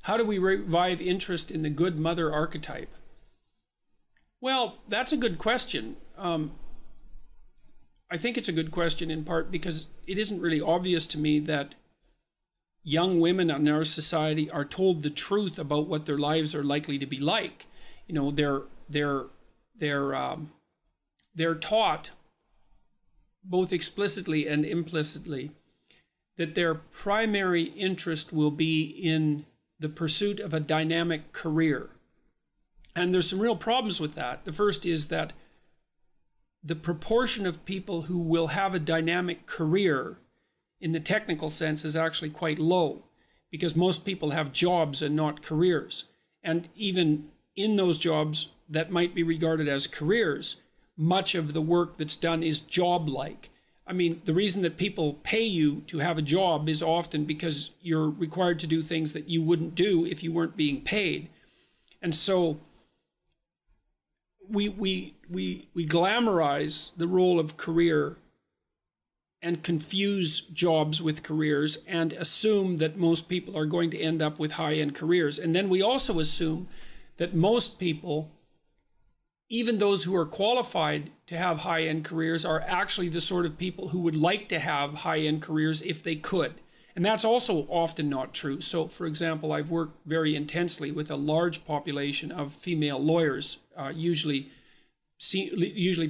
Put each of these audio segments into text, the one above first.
How do we revive interest in the good mother archetype? Well, that's a good question. I think it's a good question in part because it isn't really obvious to me that young women in our society are told the truth about what their lives are likely to be like. You know, they're taught both explicitly and implicitly that their primary interest will be in the pursuit of a dynamic career. And there's some real problems with that. The first is that the proportion of people who will have a dynamic career in the technical sense is actually quite low, because most people have jobs and not careers. And even in those jobs that might be regarded as careers, much of the work that's done is job-like. I mean, the reason that people pay you to have a job is often because you're required to do things that you wouldn't do if you weren't being paid. And so we glamorize the role of career and confuse jobs with careers and assume that most people are going to end up with high-end careers. And then we also assume that most people, even those who are qualified to have high-end careers, are actually the sort of people who would like to have high-end careers if they could. And that's also often not true. So, for example, I've worked very intensely with a large population of female lawyers, usually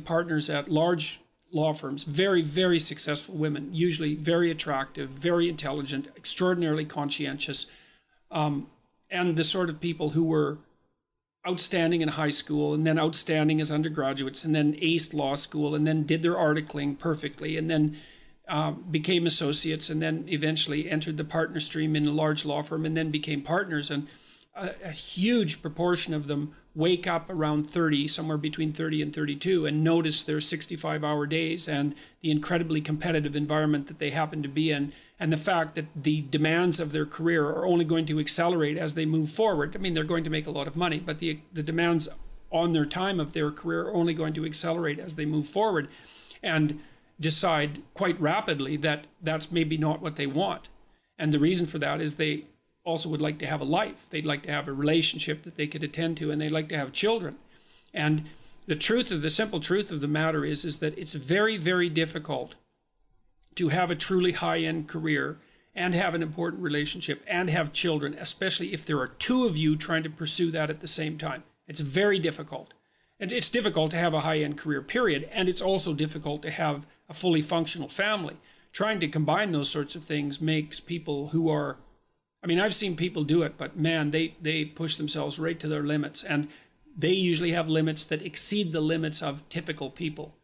partners at large law firms, very, very successful women, usually very attractive, very intelligent, extraordinarily conscientious, and the sort of people who were outstanding in high school and then outstanding as undergraduates and then aced law school and then did their articling perfectly and then became associates and then eventually entered the partner stream in a large law firm and then became partners. And a huge proportion of them wake up around 30, somewhere between 30 and 32, and notice their 65-hour days and the incredibly competitive environment that they happen to be in, and the fact that the demands of their career are only going to accelerate as they move forward. I mean, they're going to make a lot of money, but the demands on their time of their career are only going to accelerate as they move forward, and decide quite rapidly that that's maybe not what they want. And the reason for that is they also would like to have a life. They'd like to have a relationship that they could attend to, and they'd like to have children. And the simple truth of the matter is that it's very, very difficult to have a truly high-end career and have an important relationship and have children, especially if there are two of you trying to pursue that at the same time. It's very difficult. And it's difficult to have a high-end career, period. And it's also difficult to have a fully functional family. Trying to combine those sorts of things makes people who are, I mean, I've seen people do it, but man, they push themselves right to their limits. And they usually have limits that exceed the limits of typical people.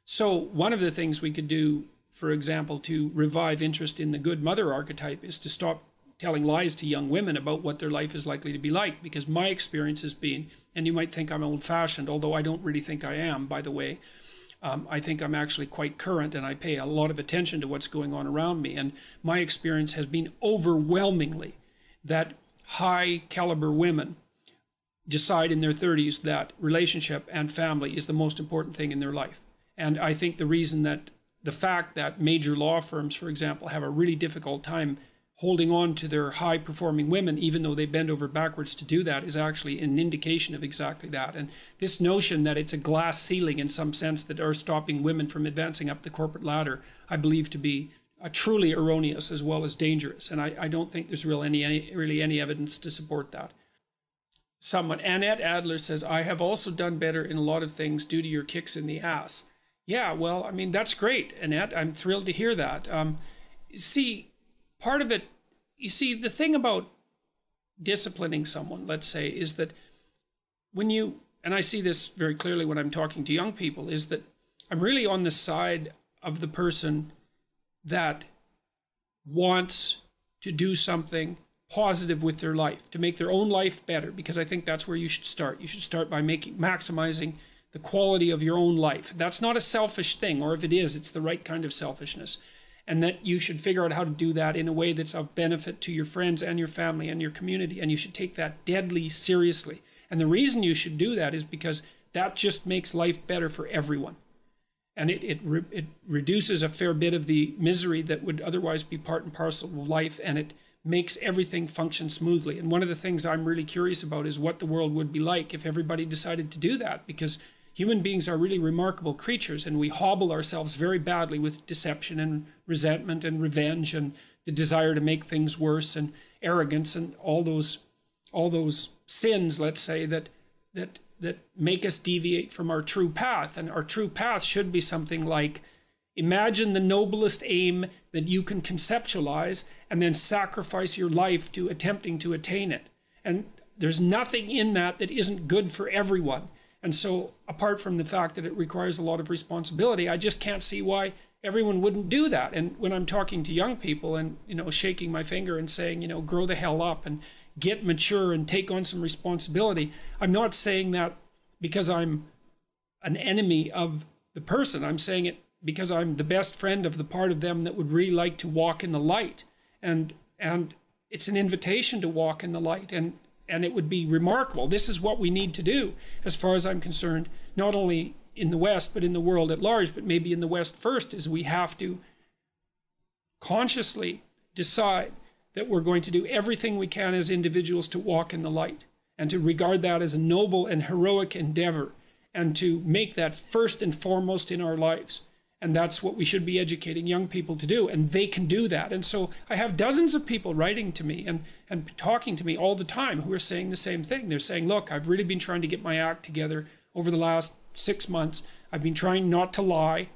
So one of the things we could do, for example, to revive interest in the good mother archetype is to stop telling lies to young women about what their life is likely to be like. Because my experience has been, and you might think I'm old-fashioned, although I don't really think I am, by the way. I think I'm actually quite current, and I pay a lot of attention to what's going on around me. And my experience has been overwhelmingly that high-caliber women decide in their 30s that relationship and family is the most important thing in their life. And I think the fact that major law firms, for example, have a really difficult time holding on to their high-performing women, even though they bend over backwards to do that, is actually an indication of exactly that. And this notion that it's a glass ceiling in some sense that are stopping women from advancing up the corporate ladder, I believe to be truly erroneous as well as dangerous. And I don't think there's really any evidence to support that. Someone, Annette Adler says, I have also done better in a lot of things due to your kicks in the ass. Yeah, well, I mean, that's great, Annette. I'm thrilled to hear that. See, part of it, you see, the thing about disciplining someone, let's say, is that when you, and I see this very clearly when I'm talking to young people, is that I'm really on the side of the person that wants to do something positive with their life, to make their own life better, because I think that's where you should start. You should start by maximizing the quality of your own life. That's not a selfish thing, or if it is, it's the right kind of selfishness. And that you should figure out how to do that in a way that's of benefit to your friends and your family and your community. And you should take that deadly seriously. And the reason you should do that is because that just makes life better for everyone. And it reduces a fair bit of the misery that would otherwise be part and parcel of life. And it makes everything function smoothly. And one of the things I'm really curious about is what the world would be like if everybody decided to do that, because human beings are really remarkable creatures, and we hobble ourselves very badly with deception and resentment and revenge and the desire to make things worse and arrogance and all those sins, let's say, that make us deviate from our true path. And our true path should be something like, imagine the noblest aim that you can conceptualize and then sacrifice your life to attempting to attain it. And there's nothing in that that isn't good for everyone. And so apart from the fact that it requires a lot of responsibility, I just can't see why everyone wouldn't do that. And when I'm talking to young people and, shaking my finger and saying, grow the hell up and get mature and take on some responsibility, I'm not saying that because I'm an enemy of the person. I'm saying it because I'm the best friend of the part of them that would really like to walk in the light. And it's an invitation to walk in the light. And it would be remarkable. This is what we need to do, as far as I'm concerned, not only in the West, but in the world at large, but maybe in the West first, is we have to consciously decide that we're going to do everything we can as individuals to walk in the light, and to regard that as a noble and heroic endeavor, and to make that first and foremost in our lives. And that's what we should be educating young people to do, and they can do that. And so I have dozens of people writing to me and talking to me all the time who are saying the same thing. They're saying, look, I've really been trying to get my act together over the last 6 months. I've been trying not to lie,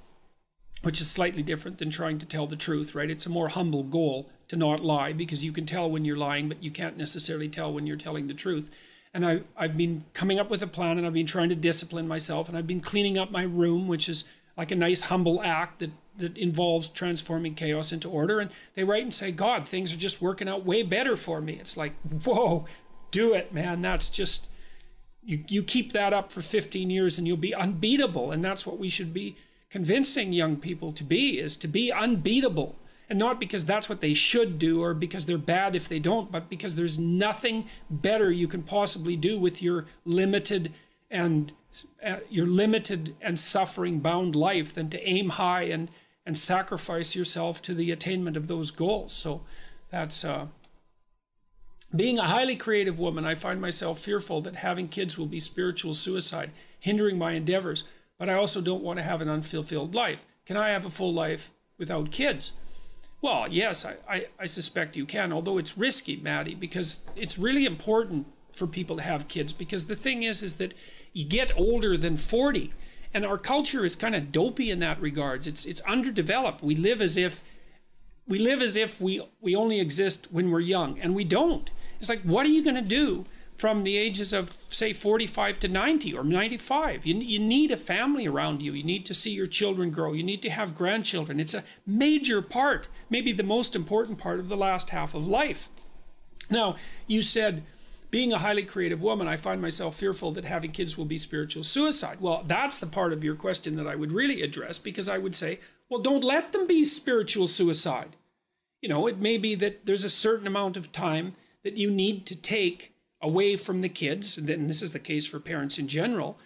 which is slightly different than trying to tell the truth, right? It's a more humble goal to not lie, because you can tell when you're lying, but you can't necessarily tell when you're telling the truth. And I've been coming up with a plan, and I've been trying to discipline myself, and I've been cleaning up my room, which is like a nice humble act that involves transforming chaos into order. And they write and say, God, things are just working out way better for me. It's like, whoa, do it, man. That's just, you keep that up for 15 years and you'll be unbeatable. And that's what we should be convincing young people to be, is to be unbeatable. And not because that's what they should do or because they're bad if they don't, but because there's nothing better you can possibly do with your limited and suffering bound life than to aim high and sacrifice yourself to the attainment of those goals. So that's being a highly creative woman. I find myself fearful that having kids will be spiritual suicide, hindering my endeavors, but I also don't want to have an unfulfilled life. Can I have a full life without kids? Well, yes, I suspect you can, although it's risky, Maddie, because it's really important for people to have kids, because the thing is that you get older than 40, and our culture is kind of dopey in that regards. It's underdeveloped. We live as if we only exist when we're young, and we don't. It's like, what are you going to do from the ages of, say, 45 to 90 or 95? You need a family around you. You need to see your children grow. You need to have grandchildren. It's a major part, maybe the most important part of the last half of life. Now, you said, being a highly creative woman, I find myself fearful that having kids will be spiritual suicide. Well, that's the part of your question that I would really address, because I would say, well, don't let them be spiritual suicide. It may be that there's a certain amount of time that you need to take away from the kids, and then this is the case for parents in general,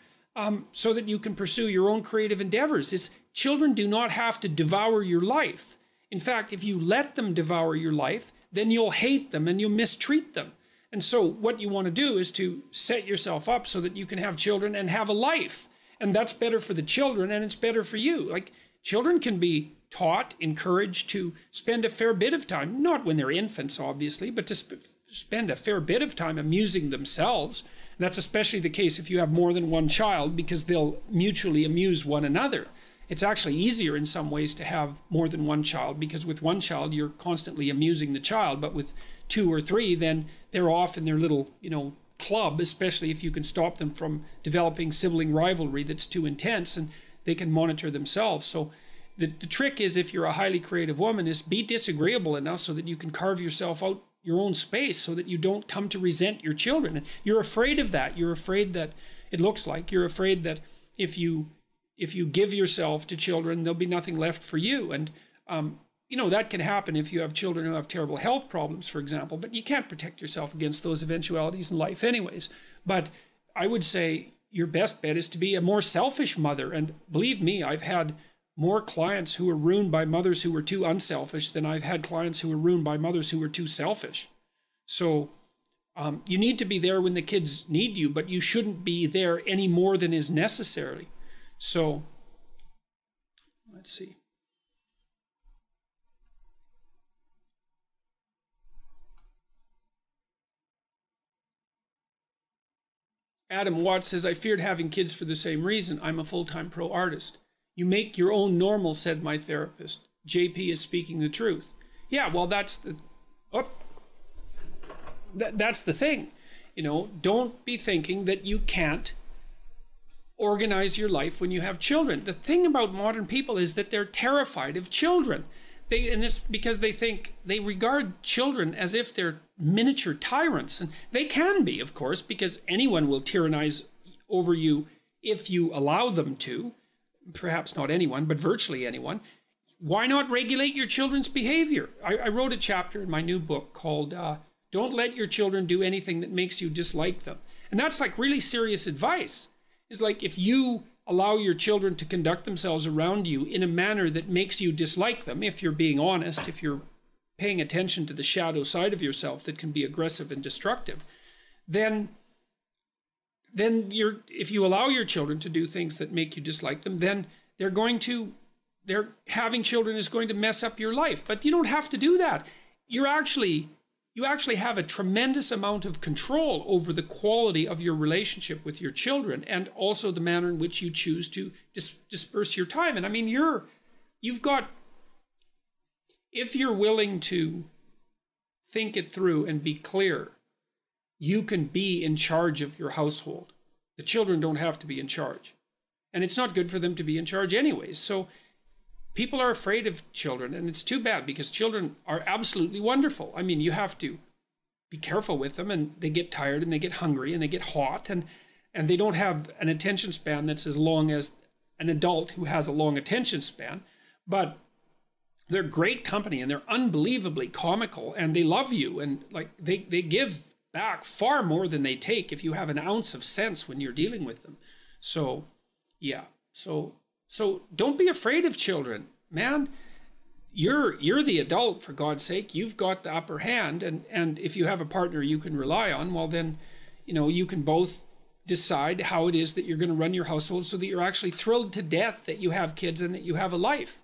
so that you can pursue your own creative endeavors. Children do not have to devour your life. In fact, if you let them devour your life, then you'll hate them and you'll mistreat them. And so what you want to do is to set yourself up so that you can have children and have a life. And that's better for the children, and it's better for you. Like, children can be taught, encouraged to spend a fair bit of time, not when they're infants, obviously, but to spend a fair bit of time amusing themselves. And that's especially the case if you have more than one child, because they'll mutually amuse one another. It's actually easier in some ways to have more than one child, because with one child, you're constantly amusing the child. But with 2 or 3, then they're off in their little, club, especially if you can stop them from developing sibling rivalry that's too intense, and they can monitor themselves. So the trick is, if you're a highly creative woman, is be disagreeable enough so that you can carve yourself out your own space, so that you don't come to resent your children. And you're afraid of that. You're afraid that, it looks like, you're afraid that if you give yourself to children, there'll be nothing left for you. And that can happen if you have children who have terrible health problems, for example, but you can't protect yourself against those eventualities in life anyways. But I would say your best bet is to be a more selfish mother. And believe me, I've had more clients who were ruined by mothers who were too unselfish than I've had clients who were ruined by mothers who were too selfish. So you need to be there when the kids need you, but you shouldn't be there any more than is necessary. So let's see. Adam Watts says, I feared having kids for the same reason. I'm a full-time pro artist. You make your own normal, said my therapist. JP is speaking the truth. Yeah, well, that's the thing. You know, don't be thinking that you can't organize your life when you have children. The thing about modern people is that they're terrified of children. And it's because they regard children as if they're miniature tyrants. And they can be, of course, because anyone will tyrannize over you if you allow them to. Perhaps not anyone, but virtually anyone. Why not regulate your children's behavior? I wrote a chapter in my new book called Don't Let Your Children Do Anything That Makes You Dislike Them. And that's like really serious advice. It's like if you allow your children to conduct themselves around you in a manner that makes you dislike them, if you're being honest, if you're paying attention to the shadow side of yourself that can be aggressive and destructive, then if you allow your children to do things that make you dislike them, then having children is going to mess up your life. But you don't have to do that. You actually have a tremendous amount of control over the quality of your relationship with your children, and also the manner in which you choose to disperse your time. And I mean, if you're willing to think it through and be clear, you can be in charge of your household. The children don't have to be in charge. And it's not good for them to be in charge anyways. So people are afraid of children, and it's too bad because children are absolutely wonderful. I mean, you have to be careful with them, and they get tired and they get hungry and they get hot, and they don't have an attention span that's as long as an adult who has a long attention span. But they're great company, and they're unbelievably comical, and they love you, and like they give back far more than they take if you have an ounce of sense when you're dealing with them. So yeah, so don't be afraid of children, man. You're the adult, for God's sake. You've got the upper hand, and if you have a partner you can rely on, well then, you know, you can both decide how it is that you're going to run your household so that you're actually thrilled to death that you have kids and that you have a life.